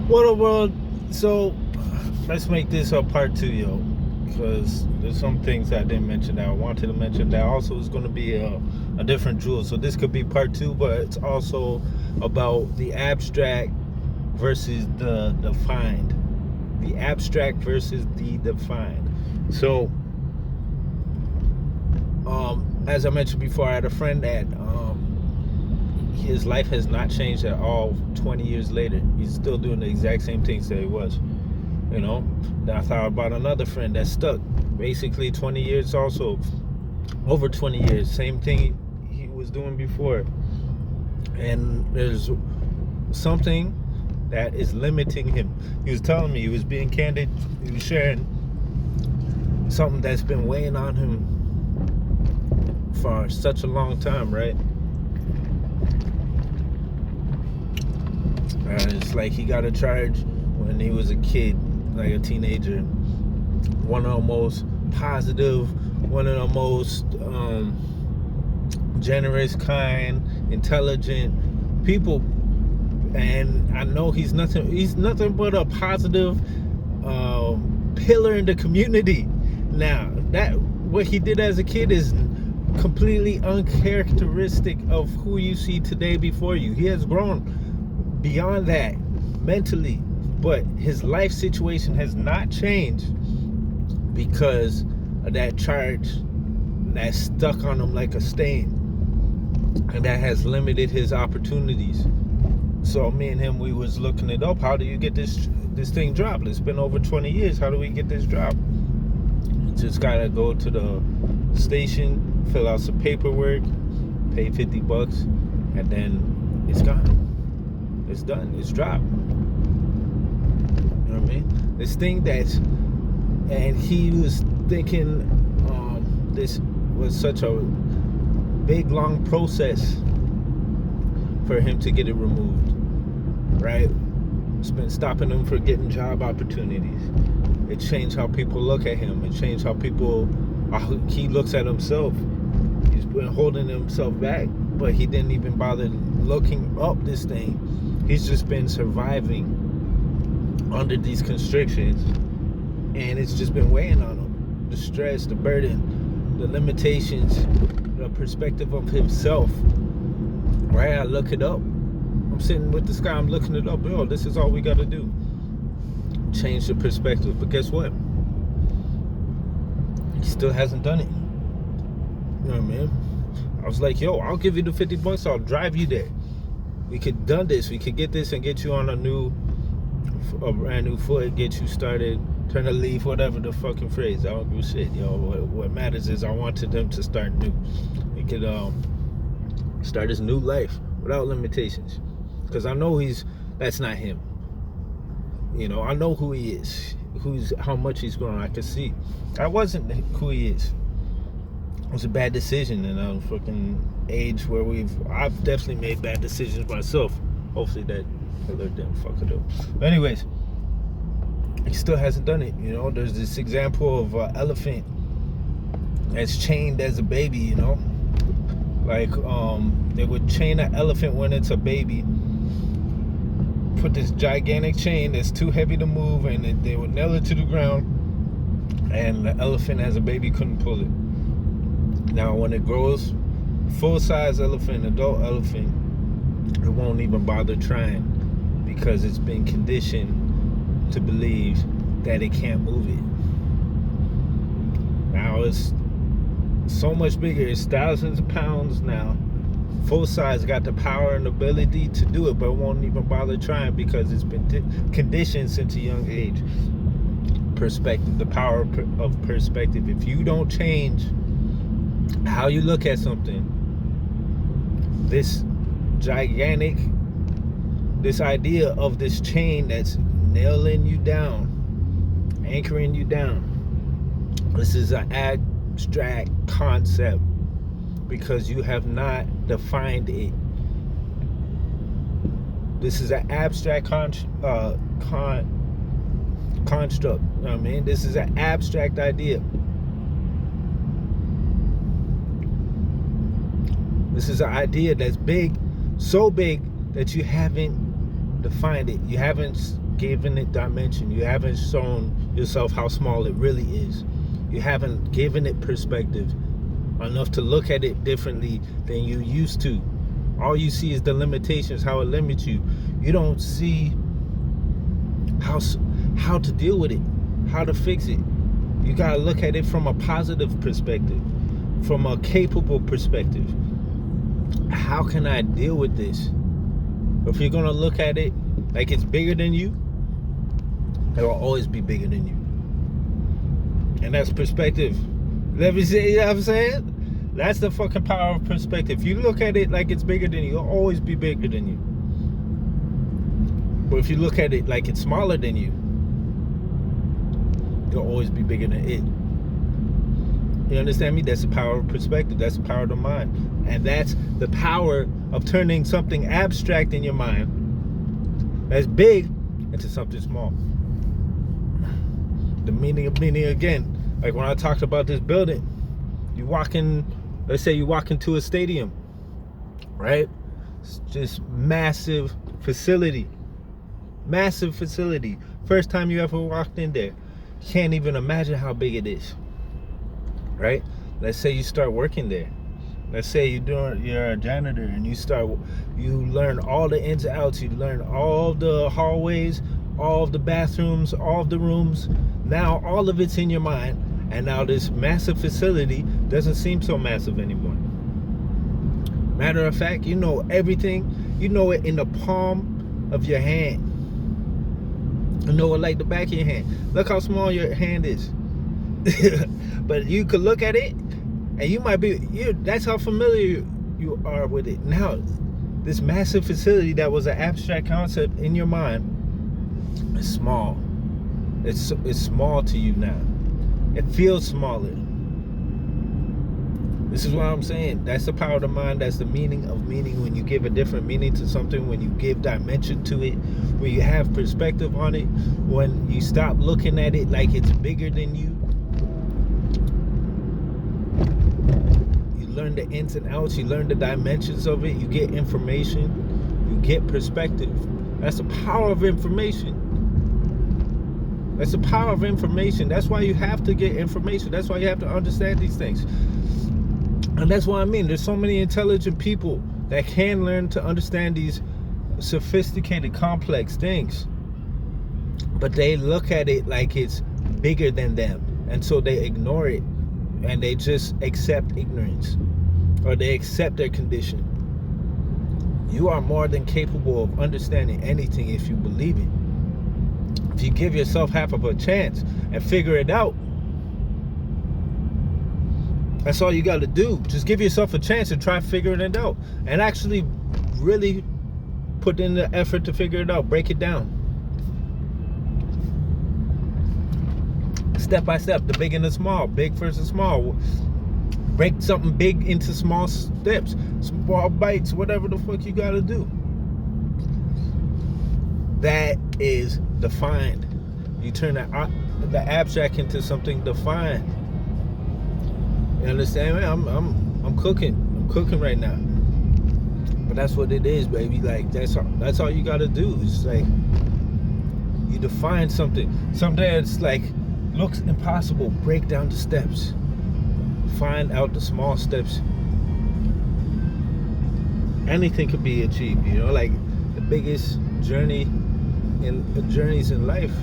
What a world. So let's make this a part two, yo. Because there's some things I didn't mention that I wanted to mention that also is going to be a different jewel. So this could be part two, but it's also about the abstract versus the defined. The abstract versus the defined. So, as I mentioned before, I had a friend that his life has not changed at all 20 years later. He's still doing the exact same things that he was. You know, then I thought about another friend that's stuck basically 20 years also, over 20 years, same thing he was doing before. And there's something that is limiting him. He was telling me, he was being candid, he was sharing something that's been weighing on him for such a long time, right? And it's like he got a charge when he was a kid, like a teenager. One of the most positive, one of the most generous, kind, intelligent people. And I know he's nothing but a positive pillar in the community. Now, that what he did as a kid is completely uncharacteristic of who you see today before you. He has grown beyond that mentally, but his life situation has not changed because of that charge that's stuck on him like a stain, and that has limited his opportunities. So me and him, we was looking it up. How do you get this thing dropped? It's been over 20 years. How do we get this dropped? You just gotta go to the station, fill out some paperwork, pay $50, and then it's gone. It's done. It's dropped. You know what I mean? This thing and he was thinking this was such a big, long process for him to get it removed, right? It's been stopping him from getting job opportunities. It changed how people look at him. It changed how he looks at himself. He's been holding himself back, but he didn't even bother looking up this thing. He's just been surviving under these constrictions, and it's just been weighing on him. The stress, the burden, the limitations, the perspective of himself. Right? I look it up. I'm sitting with this guy, I'm looking it up. Yo, this is all we gotta do. Change the perspective. But guess what? He still hasn't done it. You know what I mean? I was like, yo, I'll give you the $50, I'll drive you there. We could done this. We could get this and get you on a brand new foot, get you started, turn a leaf, whatever the fucking phrase. I don't give a shit, yo. What matters is I wanted them to start new. They could start his new life without limitations. Because I know that's not him. You know, I know who he is, how much he's grown. I can see. I wasn't who he is. It was a bad decision in a fucking age where I've definitely made bad decisions myself. Hopefully that Hitler didn't fuck it up. But anyways, he still hasn't done it. You know, there's this example of an elephant that's chained as a baby, you know. Like, they would chain an elephant when it's a baby, put this gigantic chain that's too heavy to move, and they would nail it to the ground, and the elephant as a baby couldn't pull it. Now, when it grows, full-size elephant, adult elephant, it won't even bother trying because it's been conditioned to believe that it can't move it. Now, it's so much bigger. It's thousands of pounds now. Full size, got the power and ability to do it, but won't even bother trying because it's been conditioned since a young age. Perspective, the power of perspective. If you don't change how you look at something, this idea of this chain that's nailing you down, anchoring you down, this is an abstract concept because you have not defined it. This is an abstract construct. You know what I mean? This is an abstract idea. This is an idea that's big, so big that you haven't defined it. You haven't given it dimension. You haven't shown yourself how small it really is. You haven't given it perspective enough to look at it differently than you used to. All you see is the limitations, how it limits you. You don't see how to deal with it, how to fix it. You gotta look at it from a positive perspective, from a capable perspective. How can I deal with this? If you're gonna look at it like it's bigger than you, it will always be bigger than you. And that's perspective. Let me say, you know what I'm saying? That's the fucking power of perspective. If you look at it like it's bigger than you, it'll always be bigger than you. But if you look at it like it's smaller than you, it'll always be bigger than it. You understand me? That's the power of perspective. That's the power of the mind. And that's the power of turning something abstract in your mind that's big into something small. The meaning of meaning again. Like when I talked about this building, you walk in, let's say you walk into a stadium, right? It's just massive facility. Massive facility. First time you ever walked in there. You can't even imagine how big it is. Right? Let's say you start working there. Let's say you're a janitor and you learn all the ins and outs. You learn all the hallways, all of the bathrooms, all of the rooms. Now all of it's in your mind. And now this massive facility doesn't seem so massive anymore. Matter of fact, you know everything. You know it in the palm of your hand. You know it like the back of your hand. Look how small your hand is. But you could look at it and you might be, that's how familiar you are with it. Now, this massive facility that was an abstract concept in your mind is small. It's small to you now. It feels smaller. This is what I'm saying. That's the power of the mind. That's the meaning of meaning. When you give a different meaning to something, when you give dimension to it, when you have perspective on it, when you stop looking at it like it's bigger than you. You learn the ins and outs. You learn the dimensions of it. You get information. You get perspective. That's the power of information. That's the power of information. That's why you have to get information. That's why you have to understand these things. And that's what I mean. There's so many intelligent people that can learn to understand these sophisticated, complex things. But they look at it like it's bigger than them. And so they ignore it. And they just accept ignorance. Or they accept their condition. You are more than capable of understanding anything if you believe it. If you give yourself half of a chance and figure it out, that's all you got to do. Just give yourself a chance and try figuring it out. And actually really put in the effort to figure it out. Break it down. Step by step, the big and the small. Big versus small. Break something big into small steps. Small bites, whatever the fuck you got to do. That is defined. You turn the abstract into something defined. You understand me? I'm cooking. I'm cooking right now. But that's what it is, baby. Like that's all you gotta do. It's like you define something. Something that's like looks impossible. Break down the steps. Find out the small steps. Anything could be achieved. You know, like the biggest journeys in life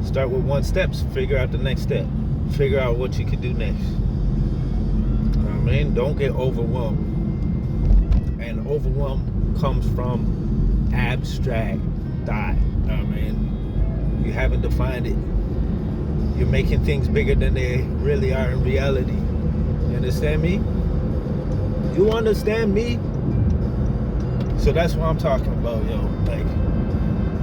start with one step. Figure out the next step. Figure out what you can do next. I mean, don't get overwhelmed. And overwhelm comes from abstract thought. I mean, you haven't defined it. You're making things bigger than they really are in reality. You understand me? You understand me? So that's what I'm talking about, yo. Like,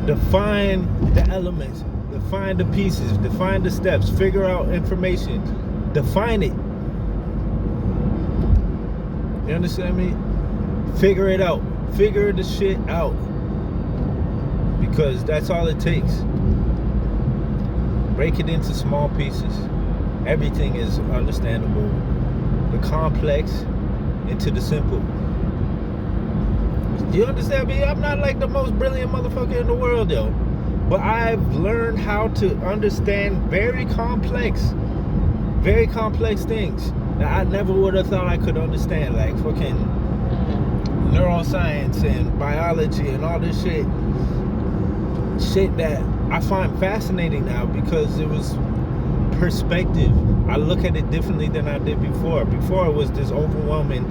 define the elements, define the pieces, define the steps, figure out information, define it. You understand me? Figure it out. Figure the shit out. Because that's all it takes. Break it into small pieces. Everything is understandable. The complex into the simple. You understand me? I'm not like the most brilliant motherfucker in the world, yo. But I've learned how to understand very complex things that I never would have thought I could understand, like fucking neuroscience and biology and all this shit that I find fascinating now because it was perspective. I look at it differently than I did before. Before it was this overwhelming,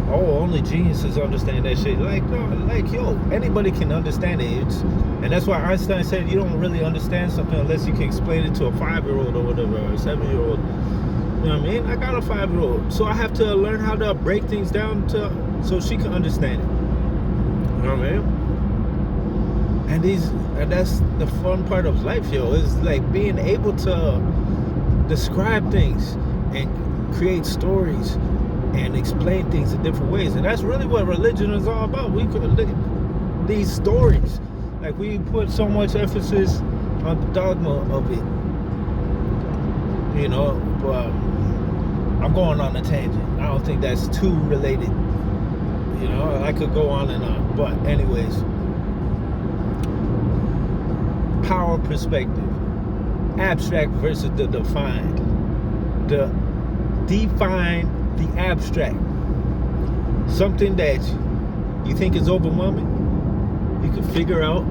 oh, only geniuses understand that shit. Like, no, like, yo, anybody can understand it. And that's why Einstein said you don't really understand something unless you can explain it to a 5-year-old or whatever, or a 7-year-old. You know what I mean? I got a 5-year-old, so I have to learn how to break things down so she can understand it. You know what I mean? And that's the fun part of life, yo. Is like being able to describe things and create stories and explain things in different ways. And that's really what religion is all about. We could these stories. Like, we put so much emphasis on the dogma of it. You know, but I'm going on a tangent. I don't think that's too related. You know, I could go on and on. But anyways, power perspective. Abstract versus the defined. The define the abstract. Something that you think is overwhelming, you can figure out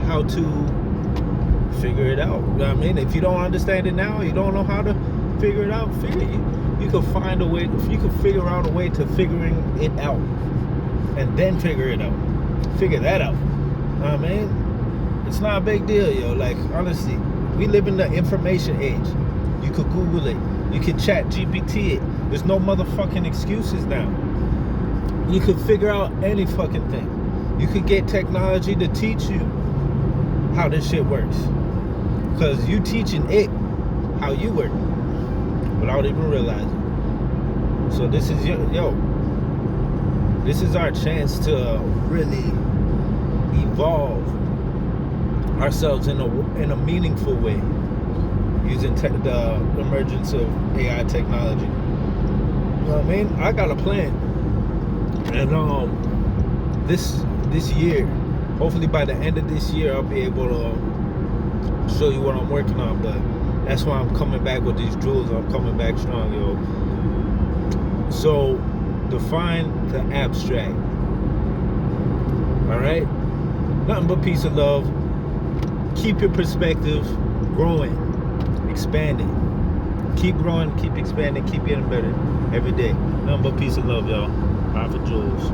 how to figure it out. You know what I mean? If you don't understand it now, you don't know how to figure it out, you can find a way, you can figure out a way to figuring it out and then figure it out. Figure that out. You know what I mean? It's not a big deal, yo. Like, honestly, we live in the information age. You could Google it. You can chat GPT it. There's no motherfucking excuses now. You could figure out any fucking thing. You could get technology to teach you how this shit works. Because you teaching it how you work without even realizing. So this is this is our chance to really evolve ourselves in a meaningful way using the emergence of AI technology. You know what I mean? I got a plan, and this year, hopefully by the end of this year, I'll be able to show you what I'm working on. But that's why I'm coming back with these jewels. I'm coming back strong, yo. So define the abstract. All right, nothing but peace and love. Keep your perspective growing, expanding. Keep growing, keep expanding, keep getting better every day. Nothing but peace and love, y'all. Powerful jewels.